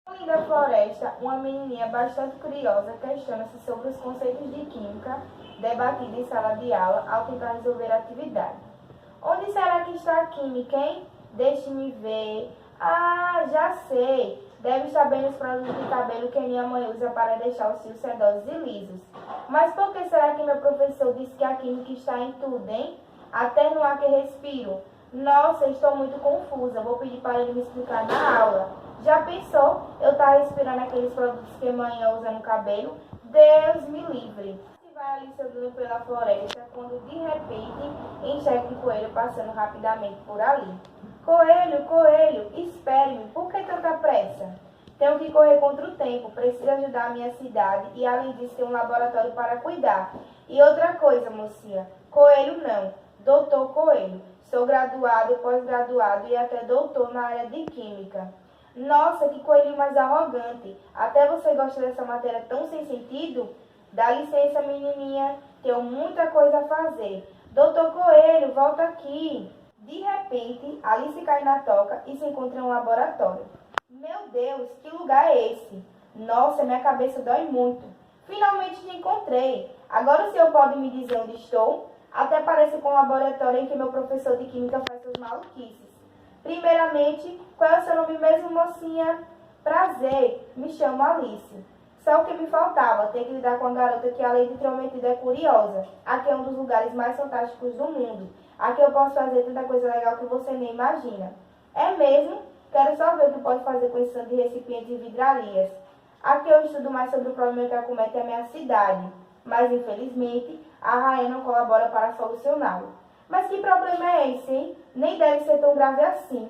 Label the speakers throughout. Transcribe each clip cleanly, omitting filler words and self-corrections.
Speaker 1: Da floresta, uma menininha bastante curiosa questiona-se sobre os conceitos de química debatidos em sala de aula ao tentar resolver a atividade. Onde será que está a química, hein? Deixe-me ver. Ah, já sei. Deve estar bem nos produtos de cabelo que minha mãe usa para deixar os fios sedosos e lisos. Mas por que será que meu professor disse que a química está em tudo, hein? Até no ar que respiro. Nossa, estou muito confusa. Vou pedir para ele me explicar na aula. Já pensou? Eu estar respirando aqueles produtos que a mãe usa no cabelo? Deus me livre. Vai ali andando pela floresta, quando de repente enxerga um coelho passando rapidamente por ali. Coelho, coelho, espere-me, por que tanta pressa? Tenho que correr contra o tempo, preciso ajudar a minha cidade e além disso tem um laboratório para cuidar. E outra coisa, mocinha, coelho não, doutor Coelho. Sou graduado, pós-graduado e até doutor na área de química. Nossa, que coelhinho mais arrogante. Até você gosta dessa matéria tão sem sentido? Dá licença, menininha. Tenho muita coisa a fazer. Doutor Coelho, volta aqui. De repente, Alice cai na toca e se encontra em um laboratório. Meu Deus, que lugar é esse? Nossa, minha cabeça dói muito. Finalmente te encontrei. Agora o senhor pode me dizer onde estou? Até parece com o laboratório em que meu professor de química faz suas maluquices. Primeiramente, qual é o seu nome mesmo, mocinha? Prazer, me chamo Alice. Só o que me faltava, ter que lidar com a garota que, além de intrometida, é curiosa. Aqui é um dos lugares mais fantásticos do mundo. Aqui eu posso fazer tanta coisa legal que você nem imagina. É mesmo? Quero só ver o que pode fazer com esse tanto de recipientes e vidrarias. Aqui eu estudo mais sobre o problema que acomete a minha cidade. Mas, infelizmente, a rainha não colabora para solucioná-lo. Mas que problema é esse, hein? Nem deve ser tão grave assim.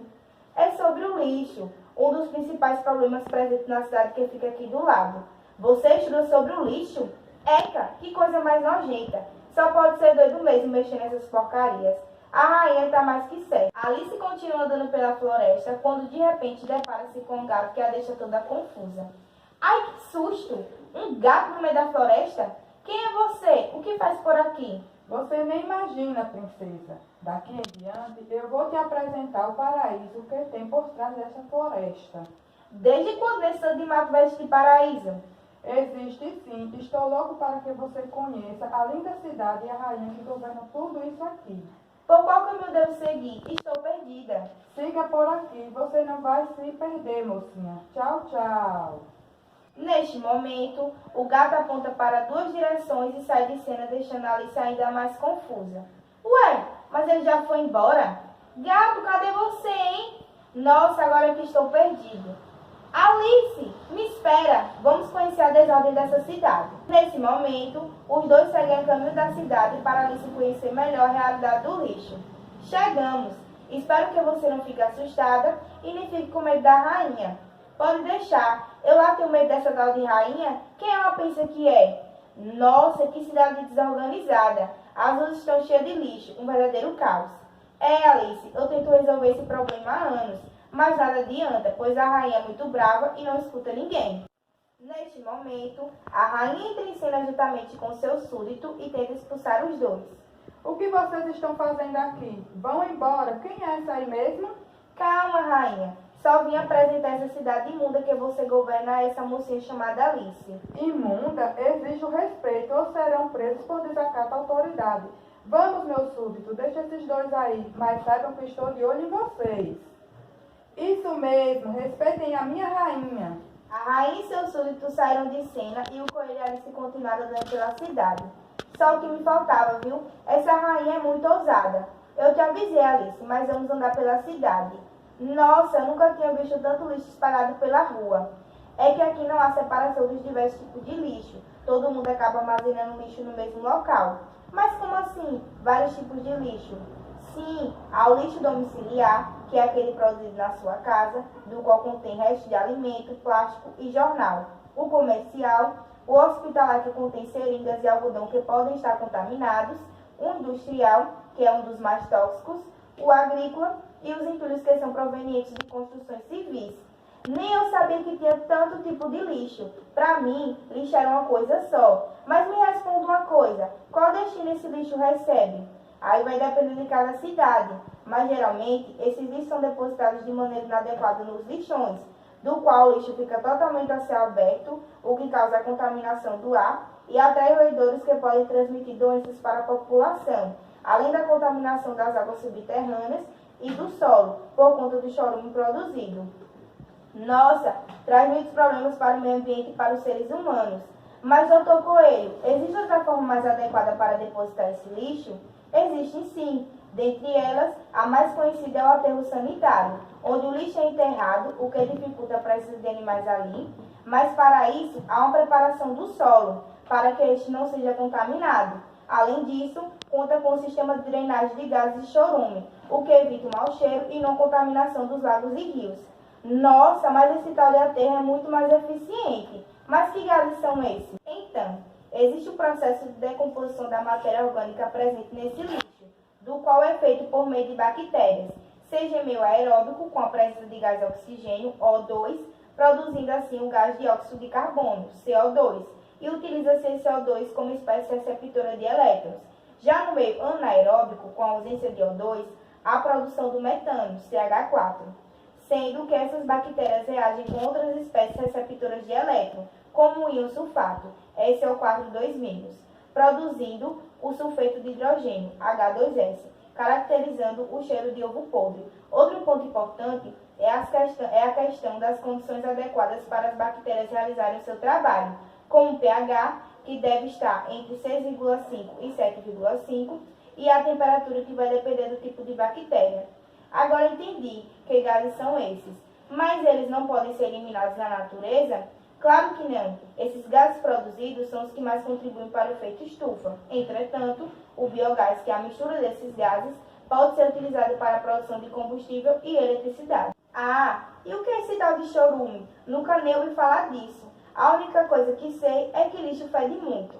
Speaker 1: É sobre o lixo, um dos principais problemas presentes na cidade que fica aqui do lado. Você estudou sobre o lixo? Eca, que coisa mais nojenta. Só pode ser doido mesmo mexer nessas porcarias. A rainha está mais que certa. Alice continua andando pela floresta quando de repente depara-se com um gato que a deixa toda confusa. Ai, que susto! Um gato no meio da floresta? Quem é você? O que faz por aqui?
Speaker 2: Você nem imagina, princesa. Daqui em diante, eu vou te apresentar o paraíso que tem por trás dessa floresta.
Speaker 1: Desde quando esse tanto de mato vai existir paraíso?
Speaker 2: Existe sim. Estou louco para que você conheça a linda cidade e a rainha que governa tudo isso aqui.
Speaker 1: Por qual caminho devo seguir? Estou perdida.
Speaker 2: Siga por aqui, você não vai se perder, mocinha. Tchau, tchau.
Speaker 1: Neste momento, o gato aponta para duas direções e sai de cena, deixando Alice ainda mais confusa. Ué, mas ele já foi embora? Gato, cadê você, hein? Nossa, agora que estou perdido. Alice, me espera. Vamos conhecer a desordem dessa cidade. Nesse momento, os dois seguem o caminho da cidade para Alice conhecer melhor a realidade do lixo. Chegamos. Espero que você não fique assustada e nem fique com medo da rainha. Pode deixar. Eu lá tenho medo dessa tal de rainha? Quem ela pensa que é? Nossa, que cidade desorganizada. As ruas estão cheias de lixo. Um verdadeiro caos. É, Alice, eu tento resolver esse problema há anos. Mas nada adianta, pois a rainha é muito brava e não escuta ninguém. Neste momento, a rainha entra em cena juntamente com seu súdito e tenta expulsar os dois.
Speaker 2: O que vocês estão fazendo aqui? Vão embora. Quem é essa aí mesmo?
Speaker 1: Calma, rainha. Só vim apresentar essa cidade imunda que você governa a essa mocinha chamada Alice.
Speaker 2: Imunda, exijo respeito ou serão presos por desacato à autoridade. Vamos, meu súdito, deixa esses dois aí, mas saibam que estou de olho em vocês. Isso mesmo, respeitem a minha rainha.
Speaker 1: A rainha e seu súdito saíram de cena e o coelho e Alice continuaram andando pela cidade. Só o que me faltava, viu? Essa rainha é muito ousada. Eu te avisei, Alice, mas vamos andar pela cidade. Nossa, eu nunca tinha visto tanto lixo espalhado pela rua. É que aqui não há separação dos diversos tipos de lixo. Todo mundo acaba armazenando lixo no mesmo local. Mas como assim, vários tipos de lixo? Sim, há o lixo domiciliar, que é aquele produzido na sua casa, do qual contém restos de alimento, plástico e jornal. O comercial, o hospitalar, que contém seringas e algodão que podem estar contaminados. O industrial, que é um dos mais tóxicos. O agrícola e os entulhos que são provenientes de construções civis. Nem eu sabia que tinha tanto tipo de lixo. Para mim, lixo era uma coisa só. Mas me responda uma coisa, qual destino esse lixo recebe? Aí vai depender de cada cidade, mas geralmente esses lixos são depositados de maneira inadequada nos lixões, do qual o lixo fica totalmente a céu aberto, o que causa a contaminação do ar e atrai roedores que podem transmitir doenças para a população, além da contaminação das águas subterrâneas e do solo, por conta do chorume produzido. Nossa, traz muitos problemas para o meio ambiente e para os seres humanos. Mas, doutor Coelho, existe outra forma mais adequada para depositar esse lixo? Existem sim. Dentre elas, a mais conhecida é o aterro sanitário, onde o lixo é enterrado, o que dificulta a presença de animais ali, mas para isso há uma preparação do solo, para que este não seja contaminado. Além disso, conta com um sistema de drenagem de gases de chorume, o que evita o mau cheiro e não contaminação dos lagos e rios. Nossa, mas esse tal de aterro é muito mais eficiente. Mas que gases são esses? Então, existe o processo de decomposição da matéria orgânica presente nesse lixo, do qual é feito por meio de bactérias, seja meio aeróbico, com a presença de gás de oxigênio, O2, produzindo assim o gás de óxido de carbono, CO2, e utiliza-se esse CO2 como espécie receptora de elétrons. Já no meio anaeróbico, com a ausência de O2, há a produção do metano, CH4, sendo que essas bactérias reagem com outras espécies receptoras de elétron, como o íon sulfato, SO4 2-, produzindo o sulfeto de hidrogênio, H2S, caracterizando o cheiro de ovo podre. Outro ponto importante é a questão das condições adequadas para as bactérias realizarem o seu trabalho, como o pH, que deve estar entre 6,5 e 7,5, e a temperatura, que vai depender do tipo de bactéria. Agora entendi que gases são esses, mas eles não podem ser eliminados na natureza? Claro que não. Esses gases produzidos são os que mais contribuem para o efeito estufa. Entretanto, o biogás, que é a mistura desses gases, pode ser utilizado para a produção de combustível e eletricidade. Ah, e o que é esse tal de chorume? Nunca nem ouvi falar disso. A única coisa que sei é que lixo fede muito.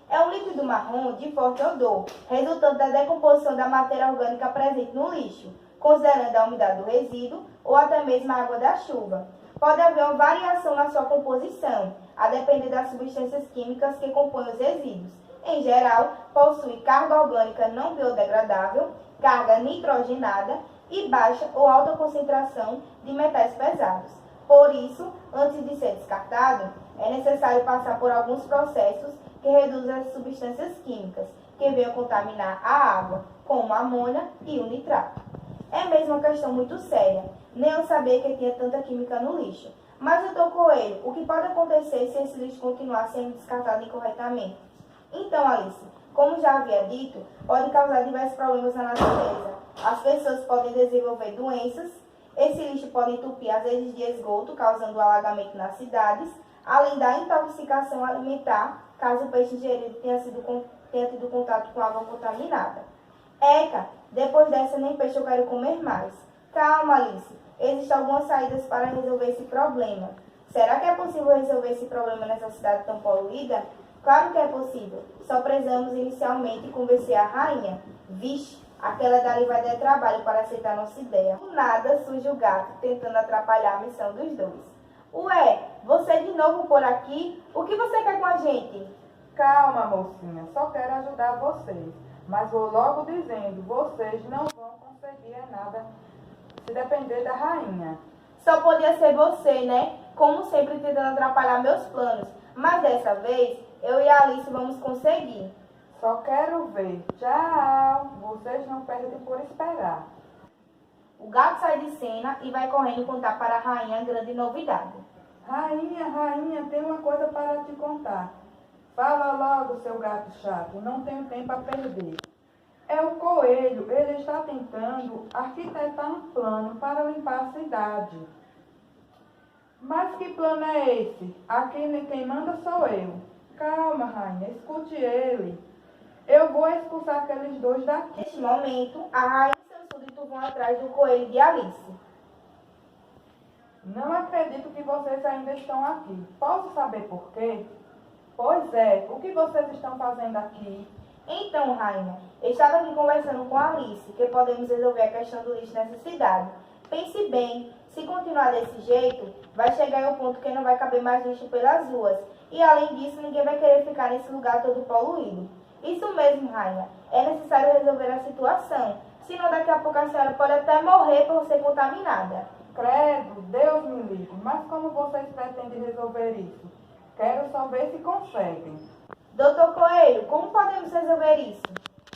Speaker 1: É um líquido marrom de forte odor, resultante da decomposição da matéria orgânica presente no lixo, considerando a umidade do resíduo ou até mesmo a água da chuva. Pode haver uma variação na sua composição, a depender das substâncias químicas que compõem os resíduos. Em geral, possui carga orgânica não biodegradável, carga nitrogenada e baixa ou alta concentração de metais pesados. Por isso, antes de ser descartado, é necessário passar por alguns processos que reduzem as substâncias químicas que venham contaminar a água, como a amônia e o nitrato. É mesmo uma questão muito séria, nem eu sabia que tinha tanta química no lixo. Mas, doutor Coelho, o que pode acontecer se esse lixo continuar sendo descartado incorretamente? Então, Alice, como já havia dito, pode causar diversos problemas na natureza. As pessoas podem desenvolver doenças, esse lixo pode entupir as redes de esgoto, causando alagamento nas cidades, além da intoxicação alimentar, caso o peixe ingerido tenha tido contato com água contaminada. Eca, depois dessa nem peixe eu quero comer mais. Calma, Alice, existem algumas saídas para resolver esse problema. Será que é possível resolver esse problema nessa cidade tão poluída? Claro que é possível, só precisamos inicialmente convencer a rainha. Vixe, aquela dali vai dar trabalho para aceitar nossa ideia. Do nada surge o gato, tentando atrapalhar a missão dos dois. Ué, você de novo por aqui? O que você quer com a gente?
Speaker 2: Calma, mocinha, só quero ajudar vocês. Mas vou logo dizendo, vocês não vão conseguir nada se depender da rainha.
Speaker 1: Só podia ser você, né? Como sempre, tentando atrapalhar meus planos. Mas dessa vez, eu e a Alice vamos conseguir.
Speaker 2: Só quero ver. Tchau. Vocês não perdem por esperar.
Speaker 1: O gato sai de cena e vai correndo contar para a rainha a grande novidade.
Speaker 2: Rainha, tem uma coisa para te contar. Fala logo, seu gato chato, não tenho tempo a perder. É o coelho, ele está tentando arquitetar um plano para limpar a cidade. Mas que plano é esse? Aqui quem manda sou eu. Calma, rainha, escute ele. Eu vou expulsar aqueles dois daqui.
Speaker 1: Neste momento, a rainha e seu súdito vão atrás do coelho de Alice.
Speaker 2: Não acredito que vocês ainda estão aqui. Posso saber por quê? Pois é, o que vocês estão fazendo aqui?
Speaker 1: Então, rainha, eu estava aqui conversando com a Alice, que podemos resolver a questão do lixo nessa cidade. Pense bem, se continuar desse jeito, vai chegar ao ponto que não vai caber mais lixo pelas ruas. E além disso, ninguém vai querer ficar nesse lugar todo poluído. Isso mesmo, rainha, é necessário resolver a situação. Senão daqui a pouco a senhora pode até morrer por ser contaminada.
Speaker 2: Credo, Deus me livre, mas como vocês pretendem resolver isso? Quero só ver se conseguem.
Speaker 1: Doutor Coelho, como podemos resolver isso?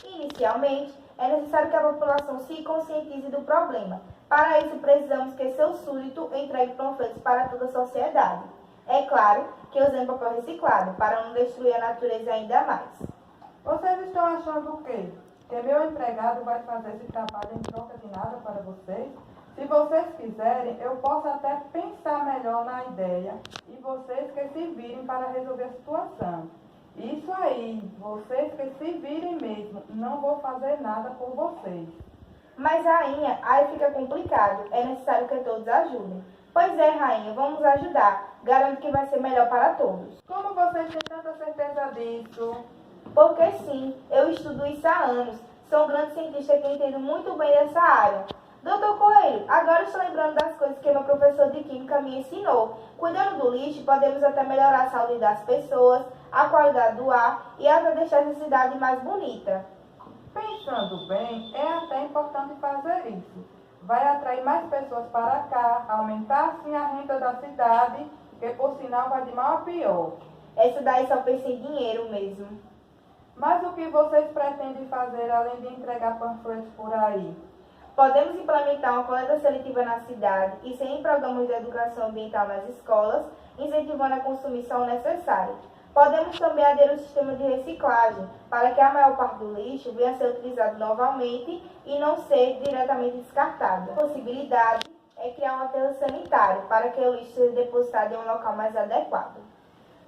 Speaker 1: Inicialmente, é necessário que a população se conscientize do problema. Para isso, precisamos que seu súdito entregue panfletos para toda a sociedade. É claro que usando papel reciclado, para não destruir a natureza ainda mais.
Speaker 2: Vocês estão achando o quê? Que meu empregado vai fazer esse trabalho em troca de nada para vocês? Se vocês quiserem, eu posso até pensar melhor na ideia e vocês que se virem para resolver a situação. Isso aí, vocês que se virem mesmo, não vou fazer nada por vocês.
Speaker 1: Mas, rainha, aí fica complicado. É necessário que todos ajudem. Pois é, rainha, vamos ajudar. Garanto que vai ser melhor para todos.
Speaker 2: Como vocês têm tanta certeza disso?
Speaker 1: Porque sim, eu estudo isso há anos. Sou um grande cientista que entendo muito bem dessa área. Doutor Coelho, agora estou lembrando das coisas que meu professor de Química me ensinou. Cuidando do lixo, podemos até melhorar a saúde das pessoas, a qualidade do ar e até deixar essa cidade mais bonita.
Speaker 2: Pensando bem, é até importante fazer isso. Vai atrair mais pessoas para cá, aumentar assim a renda da cidade, que por sinal vai de mal a pior.
Speaker 1: Essa daí só pensa em dinheiro mesmo.
Speaker 2: Mas o que vocês pretendem fazer além de entregar panfletos por aí?
Speaker 1: Podemos implementar uma coleta seletiva na cidade e sem programas de educação ambiental nas escolas, incentivando a consumição necessária. Podemos também aderir ao sistema de reciclagem, para que a maior parte do lixo venha a ser utilizado novamente e não ser diretamente descartado. A possibilidade é criar um aterro sanitário, para que o lixo seja depositado em um local mais adequado.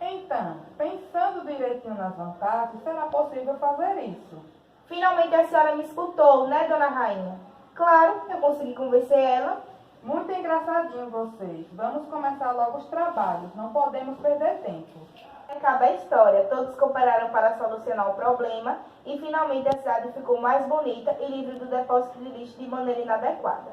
Speaker 2: Então, pensando direitinho nas vantagens, será possível fazer isso?
Speaker 1: Finalmente a senhora me escutou, né, dona Rainha? Claro, eu consegui convencer ela.
Speaker 2: Muito engraçadinho vocês. Vamos começar logo os trabalhos, não podemos perder tempo.
Speaker 1: Acaba a história, todos cooperaram para solucionar o problema e finalmente a cidade ficou mais bonita e livre do depósito de lixo de maneira inadequada.